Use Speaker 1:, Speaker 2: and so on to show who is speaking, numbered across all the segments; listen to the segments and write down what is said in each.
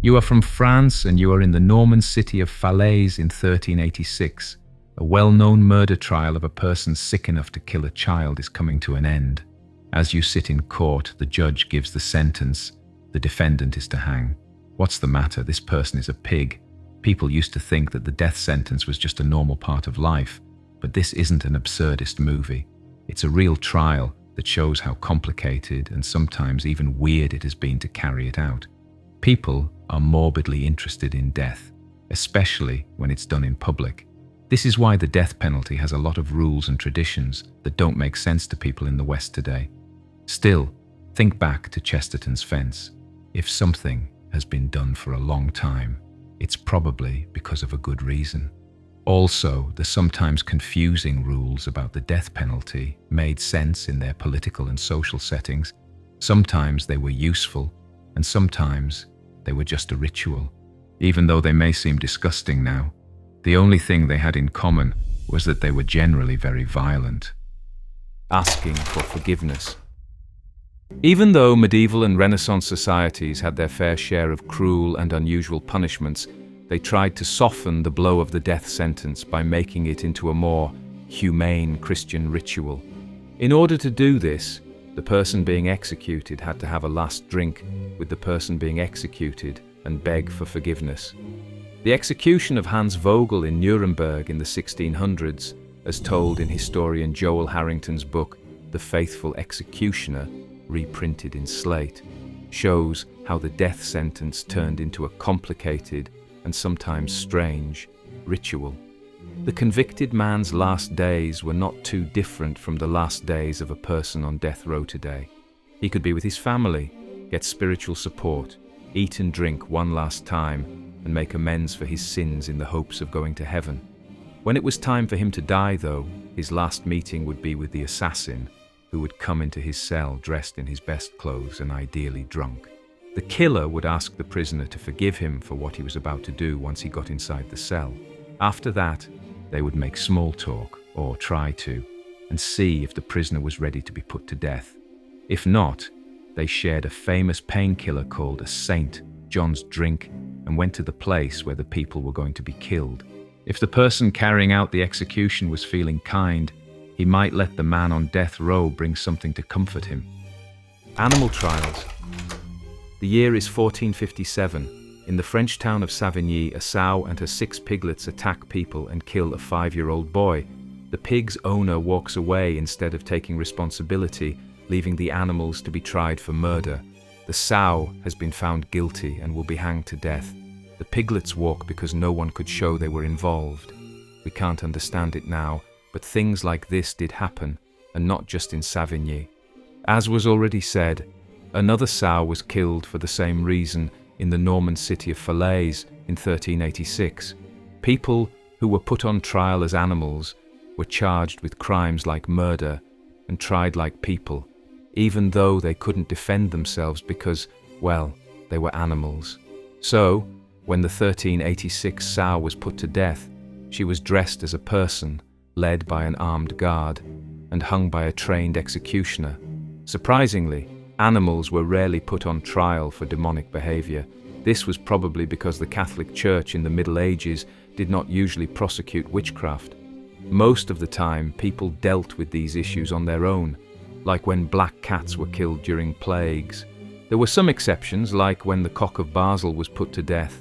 Speaker 1: You are from France and you are in the Norman city of Falaise in 1386. A well-known murder trial of a person sick enough to kill a child is coming to an end. As you sit in court, the judge gives the sentence. The defendant is to hang. What's the matter? This person is a pig. People used to think that the death sentence was just a normal part of life, but this isn't an absurdist movie. It's a real trial that shows how complicated and sometimes even weird it has been to carry it out. People are morbidly interested in death, especially when it's done in public. This is why the death penalty has a lot of rules and traditions that don't make sense to people in the West today. Still, think back to Chesterton's fence. If something has been done for a long time, it's probably because of a good reason. Also, the sometimes confusing rules about the death penalty made sense in their political and social settings. Sometimes they were useful, and sometimes they were just a ritual. Even though they may seem disgusting now, the only thing they had in common was that they were generally very violent.
Speaker 2: Asking for forgiveness. Even though medieval and Renaissance societies had their fair share of cruel and unusual punishments, they tried to soften the blow of the death sentence by making it into a more humane Christian ritual. In order to do this, the person being executed had to have a last drink with the person being executed and beg for forgiveness. The execution of Hans Vogel in Nuremberg in the 1600s, as told in historian Joel Harrington's book, The Faithful Executioner, reprinted in slate, shows how the death sentence turned into a complicated and sometimes strange ritual. The convicted man's last days were not too different from the last days of a person on death row today. He could be with his family, get spiritual support, eat and drink one last time, and make amends for his sins in the hopes of going to heaven. When it was time for him to die, though, his last meeting would be with the assassin, who would come into his cell dressed in his best clothes and ideally drunk. The killer would ask the prisoner to forgive him for what he was about to do once he got inside the cell. After that, they would make small talk, or try to, and see if the prisoner was ready to be put to death. If not, they shared a famous painkiller called a St. John's drink and went to the place where the people were going to be killed. If the person carrying out the execution was feeling kind, he might let the man on death row bring something to comfort him. Animal trials. The year is 1457. In the French town of Savigny, a sow and her 6 piglets attack people and kill a 5-year-old boy. The pig's owner walks away instead of taking responsibility, leaving the animals to be tried for murder. The sow has been found guilty and will be hanged to death. The piglets walk because no one could show they were involved. We can't understand it now, but things like this did happen, and not just in Savigny. As was already said, another sow was killed for the same reason in the Norman city of Falaise in 1386. People who were put on trial as animals were charged with crimes like murder and tried like people, even though they couldn't defend themselves because, well, they were animals. So, when the 1386 sow was put to death, she was dressed as a person, led by an armed guard, and hung by a trained executioner. Surprisingly, animals were rarely put on trial for demonic behavior. This was probably because the Catholic Church in the Middle Ages did not usually prosecute witchcraft. Most of the time, people dealt with these issues on their own, like when black cats were killed during plagues. There were some exceptions, like when the cock of Basel was put to death.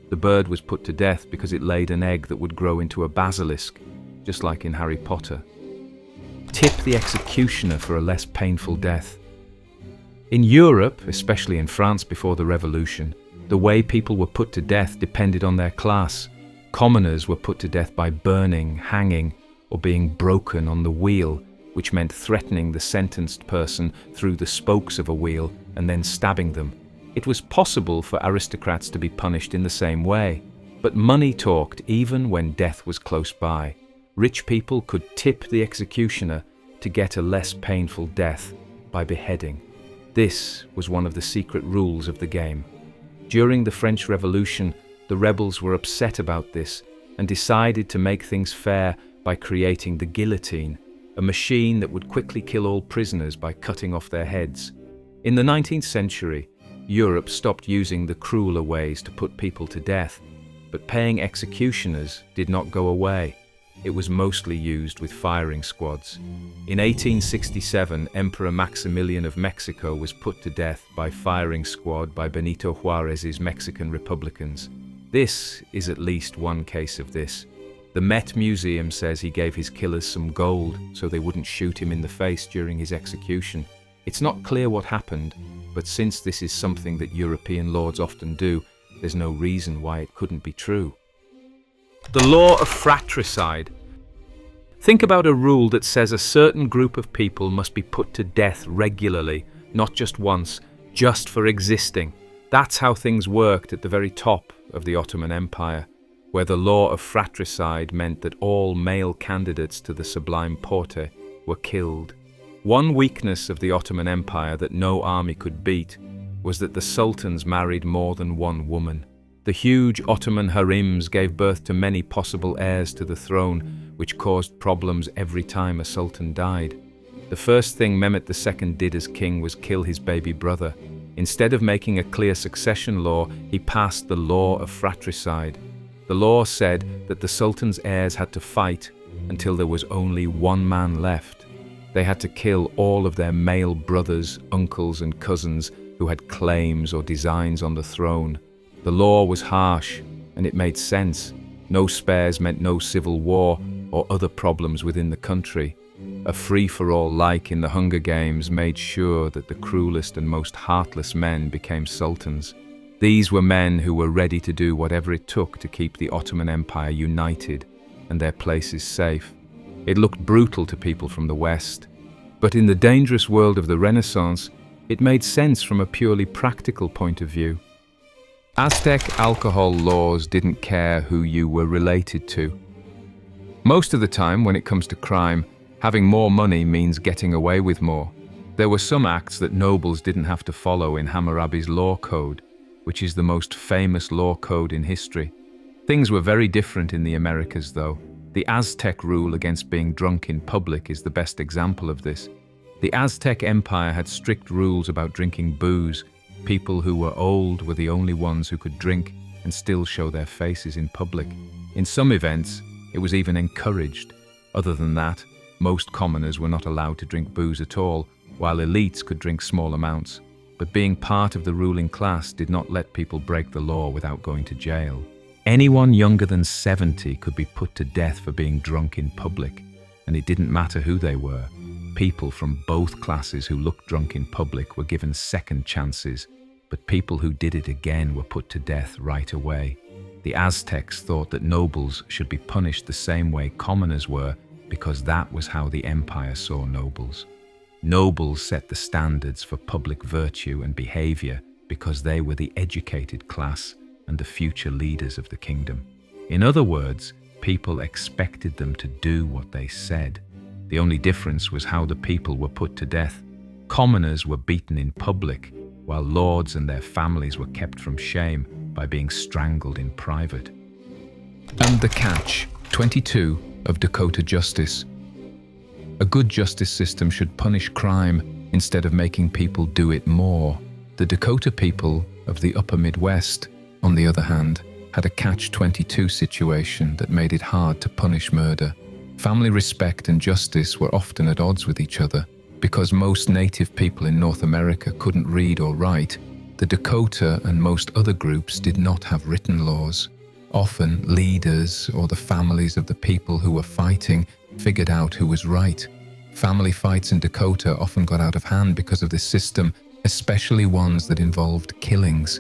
Speaker 2: The bird was put to death because it laid an egg that would grow into a basilisk, just like in Harry Potter. Tip the executioner for a less painful death. In Europe, especially in France before the Revolution, the way people were put to death depended on their class. Commoners were put to death by burning, hanging, or being broken on the wheel, which meant threatening the sentenced person through the spokes of a wheel and then stabbing them. It was possible for aristocrats to be punished in the same way, but money talked even when death was close by. Rich people could tip the executioner to get a less painful death by beheading. This was one of the secret rules of the game. During the French Revolution, the rebels were upset about this and decided to make things fair by creating the guillotine, a machine that would quickly kill all prisoners by cutting off their heads. In the 19th century, Europe stopped using the crueler ways to put people to death, but paying executioners did not go away. It was mostly used with firing squads. In 1867, Emperor Maximilian of Mexico was put to death by firing squad by Benito Juárez's Mexican Republicans. This is at least one case of this. The Met Museum says he gave his killers some gold so they wouldn't shoot him in the face during his execution. It's not clear what happened, but since this is something that European lords often do, there's no reason why it couldn't be true. The law of fratricide. Think about a rule that says a certain group of people must be put to death regularly, not just once, just for existing. That's how things worked at the very top of the Ottoman Empire, where the law of fratricide meant that all male candidates to the Sublime Porte were killed. One weakness of the Ottoman Empire that no army could beat was that the sultans married more than one woman. The huge Ottoman harems gave birth to many possible heirs to the throne, which caused problems every time a sultan died. The first thing Mehmet II did as king was kill his baby brother. Instead of making a clear succession law, he passed the law of fratricide. The law said that the sultan's heirs had to fight until there was only one man left. They had to kill all of their male brothers, uncles, and cousins who had claims or designs on the throne. The law was harsh, and it made sense. No spares meant no civil war or other problems within the country. A free-for-all like in the Hunger Games made sure that the cruelest and most heartless men became sultans. These were men who were ready to do whatever it took to keep the Ottoman Empire united and their places safe. It looked brutal to people from the West, but in the dangerous world of the Renaissance, it made sense from a purely practical point of view. Aztec alcohol laws didn't care who you were related to. Most of the time, when it comes to crime, having more money means getting away with more. There were some acts that nobles didn't have to follow in Hammurabi's law code, which is the most famous law code in history. Things were very different in the Americas, though. The Aztec rule against being drunk in public is the best example of this. The Aztec Empire had strict rules about drinking booze. People who were old were the only ones who could drink and still show their faces in public. In some events, it was even encouraged. Other than that, most commoners were not allowed to drink booze at all, while elites could drink small amounts. But being part of the ruling class did not let people break the law without going to jail. Anyone younger than 70 could be put to death for being drunk in public, and it didn't matter who they were. People from both classes who looked drunk in public were given second chances, but people who did it again were put to death right away. The Aztecs thought that nobles should be punished the same way commoners were, because that was how the empire saw nobles. Nobles set the standards for public virtue and behavior because they were the educated class and the future leaders of the kingdom. In other words, people expected them to do what they said. The only difference was how the people were put to death. Commoners were beaten in public, while lords and their families were kept from shame by being strangled in private. And the catch, 22 of Dakota justice. A good justice system should punish crime instead of making people do it more. The Dakota people of the upper Midwest, on the other hand, had a catch-22 situation that made it hard to punish murder. Family respect and justice were often at odds with each other. Because most native people in North America couldn't read or write, the Dakota and most other groups did not have written laws. Often, leaders or the families of the people who were fighting figured out who was right. Family fights in Dakota often got out of hand because of this system, especially ones that involved killings.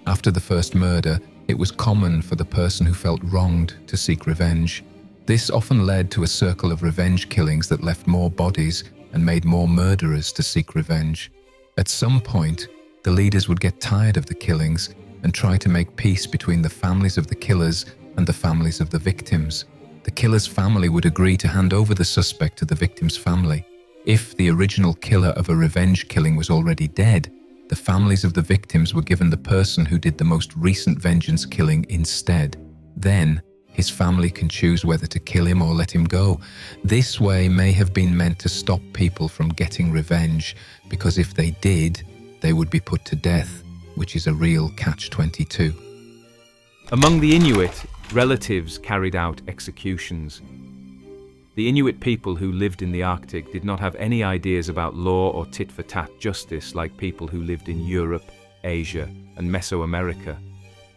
Speaker 2: After the first murder, it was common for the person who felt wronged to seek revenge. This often led to a circle of revenge killings that left more bodies and made more murderers to seek revenge. At some point, the leaders would get tired of the killings and try to make peace between the families of the killers and the families of the victims. The killer's family would agree to hand over the suspect to the victim's family. If the original killer of a revenge killing was already dead, the families of the victims were given the person who did the most recent vengeance killing instead. Then, his family can choose whether to kill him or let him go. This way may have been meant to stop people from getting revenge, because if they did, they would be put to death.
Speaker 1: which is a real catch-22.
Speaker 2: Among the Inuit, relatives carried out executions. The Inuit people who lived in the Arctic did not have any ideas about law or tit-for-tat justice like people who lived in Europe, Asia, and Mesoamerica.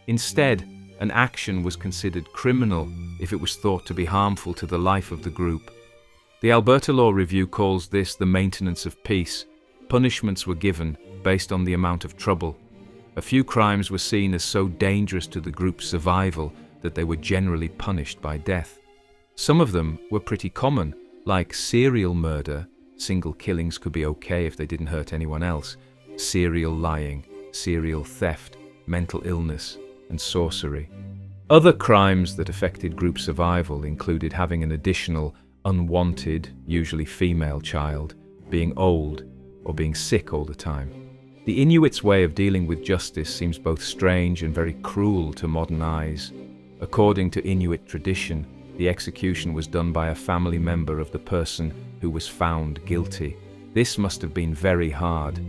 Speaker 2: Instead, an action was considered criminal if it was thought to be harmful to the life of the group. The Alberta Law Review calls this the maintenance of peace. Punishments were given based on the amount of trouble. A few crimes were seen as so dangerous to the group's survival that they were generally punished by death. Some of them were pretty common, like serial murder. Single killings could be okay if they didn't hurt anyone else. Serial lying, serial theft, mental illness, and sorcery. Other crimes that affected group survival included having an additional, unwanted, usually female child, being old, or being sick all the time. The Inuits' way of dealing with justice seems both strange and very cruel to modern eyes. According to Inuit tradition, the execution was done by a family member of the person who was found guilty. This must have been very hard.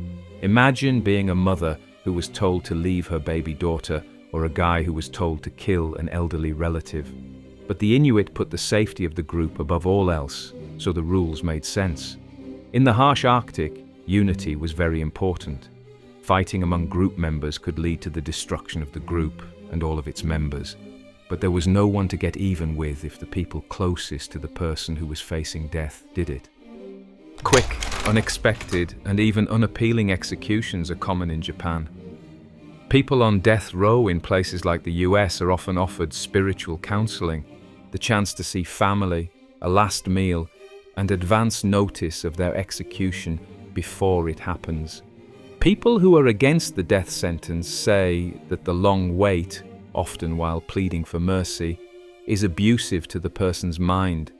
Speaker 2: Imagine being a mother who was told to leave her baby daughter, or a guy who was told to kill an elderly relative. But the Inuit put the safety of the group above all else, so the rules made sense. In the harsh Arctic, unity was very important. Fighting among group members could lead to the destruction of the group and all of its members. But there was no one to get even with if the people closest to the person who was facing death did it. Quick, unexpected, and even unappealing executions are common in Japan. People on death row in places like the US are often offered spiritual counseling, the chance to see family, a last meal, and advance notice of their execution before it happens. People who are against the death sentence say that the long wait, often while pleading for mercy, is abusive to the person's mind.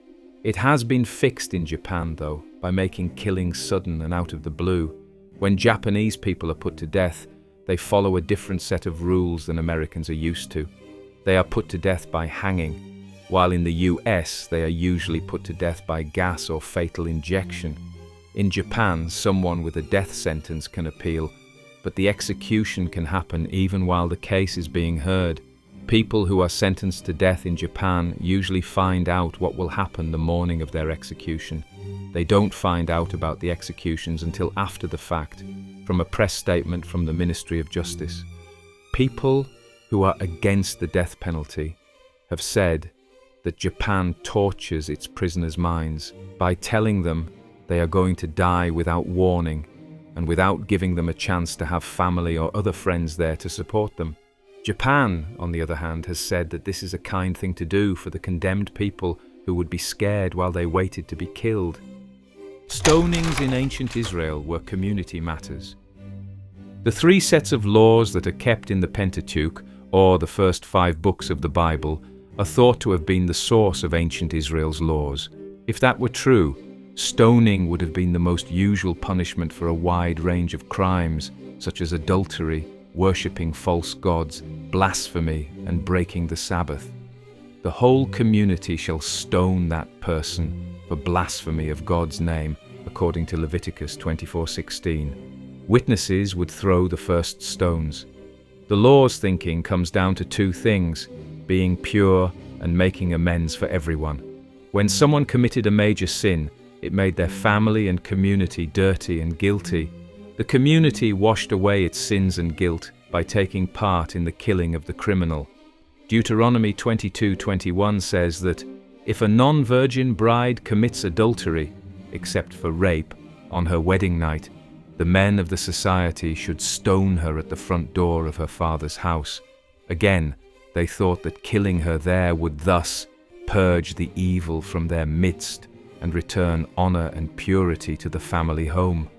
Speaker 2: It has been fixed in Japan, though, by making killing sudden and out of the blue. When Japanese people are put to death, they follow a different set of rules than Americans are used to. They are put to death by hanging, while in the US they are usually put to death by gas or fatal injection. In Japan, someone with a death sentence can appeal, but the execution can happen even while the case is being heard. People who are sentenced to death in Japan usually find out what will happen the morning of their execution. They don't find out about the executions until after the fact, from a press statement from the Ministry of Justice. People who are against the death penalty have said that Japan tortures its prisoners' minds by telling them they are going to die without warning and without giving them a chance to have family or other friends there to support them. Japan, on the other hand, has said that this is a kind thing to do for the condemned people who would be scared while they waited to be killed. Stonings in ancient Israel were community matters. The 3 sets of laws that are kept in the Pentateuch, or the first 5 books of the Bible, are thought to have been the source of ancient Israel's laws. If that were true, stoning would have been the most usual punishment for a wide range of crimes, such as adultery, worshipping false gods, blasphemy, and breaking the Sabbath. The whole community shall stone that person for blasphemy of God's name, according to Leviticus 24:16. Witnesses would throw the first stones. The law's thinking comes down to 2 things: being pure and making amends for everyone. When someone committed a major sin, it made their family and community dirty and guilty. The community washed away its sins and guilt by taking part in the killing of the criminal. Deuteronomy 22:21 says that if a non-virgin bride commits adultery, except for rape, on her wedding night, the men of the society should stone her at the front door of her father's house. Again, they thought that killing her there would thus purge the evil from their midst and return honor and purity to the family home.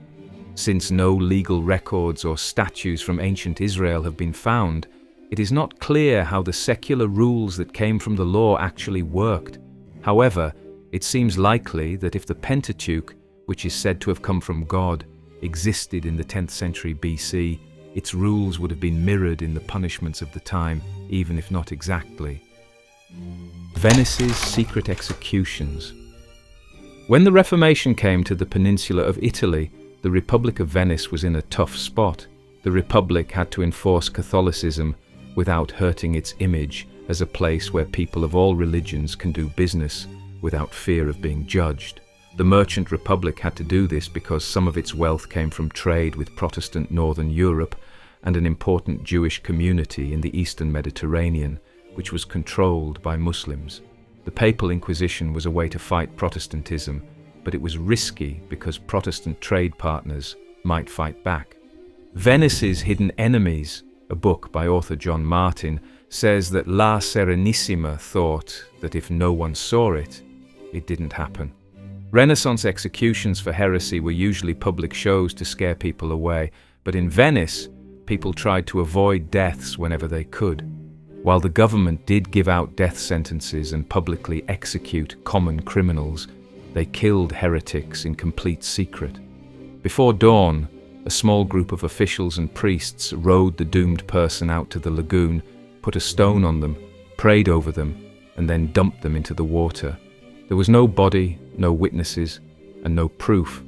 Speaker 2: Since no legal records or statues from ancient Israel have been found, it is not clear how the secular rules that came from the law actually worked. However, it seems likely that if the Pentateuch, which is said to have come from God, existed in the 10th century BC, its rules would have been mirrored in the punishments of the time, even if not exactly. Venice's secret executions. When the Reformation came to the peninsula of Italy, the Republic of Venice was in a tough spot. The Republic had to enforce Catholicism without hurting its image as a place where people of all religions can do business without fear of being judged. The Merchant Republic had to do this because some of its wealth came from trade with Protestant Northern Europe and an important Jewish community in the Eastern Mediterranean, which was controlled by Muslims. The Papal Inquisition was a way to fight Protestantism, but it was risky because Protestant trade partners might fight back. Venice's Hidden Enemies, a book by author John Martin, says that La Serenissima thought that if no one saw it, it didn't happen. Renaissance executions for heresy were usually public shows to scare people away, but in Venice, people tried to avoid deaths whenever they could. While the government did give out death sentences and publicly execute common criminals, they killed heretics in complete secret. Before dawn, a small group of officials and priests rowed the doomed person out to the lagoon, put a stone on them, prayed over them, and then dumped them into the water. There was no body, no witnesses, and no proof.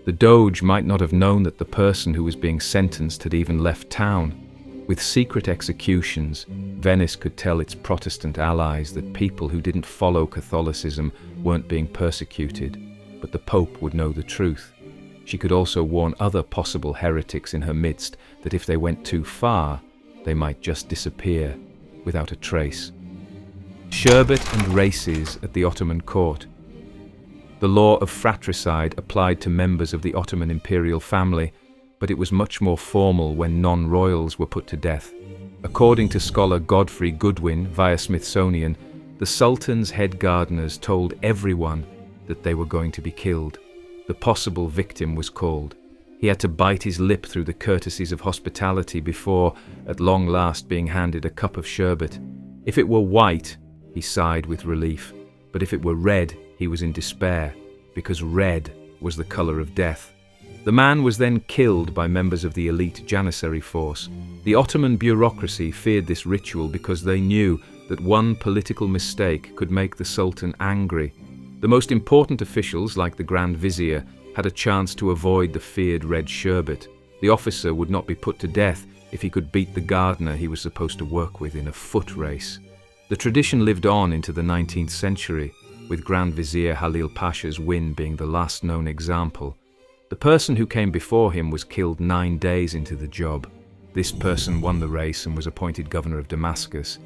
Speaker 2: The Doge might not have known that the person who was being sentenced had even left town. With secret executions, Venice could tell its Protestant allies that people who didn't follow Catholicism weren't being persecuted, but the Pope would know the truth. She could also warn other possible heretics in her midst that if they went too far, they might just disappear without a trace. Sherbet and races at the Ottoman court. The law of fratricide applied to members of the Ottoman imperial family, but it was much more formal when non-royals were put to death. According to scholar Godfrey Goodwin via Smithsonian, the Sultan's head gardeners told everyone that they were going to be killed. The possible victim was called. He had to bite his lip through the courtesies of hospitality before, at long last, being handed a cup of sherbet. If it were white, he sighed with relief, but if it were red, he was in despair, because red was the colour of death. The man was then killed by members of the elite Janissary force. The Ottoman bureaucracy feared this ritual because they knew that one political mistake could make the Sultan angry. The most important officials, like the Grand Vizier, had a chance to avoid the feared red sherbet. The officer would not be put to death if he could beat the gardener he was supposed to work with in a foot race. The tradition lived on into the 19th century, with Grand Vizier Halil Pasha's win being the last known example. The person who came before him was killed 9 days into the job. This person won the race and was appointed governor of Damascus.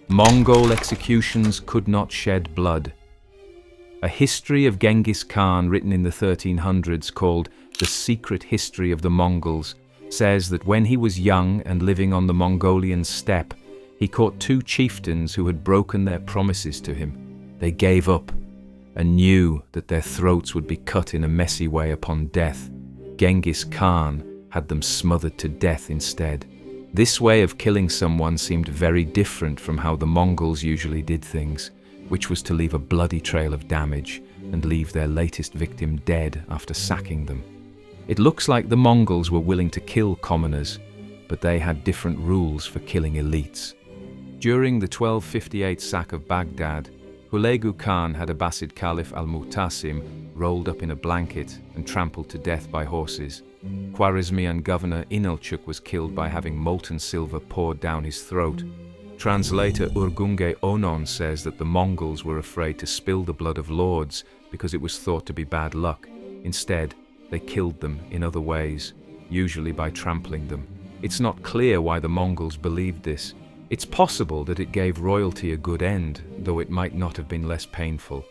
Speaker 2: Mongol executions could not shed blood. A history of Genghis Khan written in the 1300s called The Secret History of the Mongols says that when he was young and living on the Mongolian steppe, he caught 2 chieftains who had broken their promises to him. They gave up and knew that their throats would be cut in a messy way upon death. Genghis Khan had them smothered to death instead. This way of killing someone seemed very different from how the Mongols usually did things, which was to leave a bloody trail of damage and leave their latest victim dead after sacking them. It looks like the Mongols were willing to kill commoners, but they had different rules for killing elites. During the 1258 sack of Baghdad, Hulagu Khan had Abbasid Caliph al-Mu'tasim rolled up in a blanket and trampled to death by horses. Khwarezmian governor Inalchuk was killed by having molten silver poured down his throat. Translator Urgunge Onon says that the Mongols were afraid to spill the blood of lords because it was thought to be bad luck. Instead, they killed them in other ways, usually by trampling them. It's not clear why the Mongols believed this. It's possible that it gave royalty a good end, though it might not have been less painful.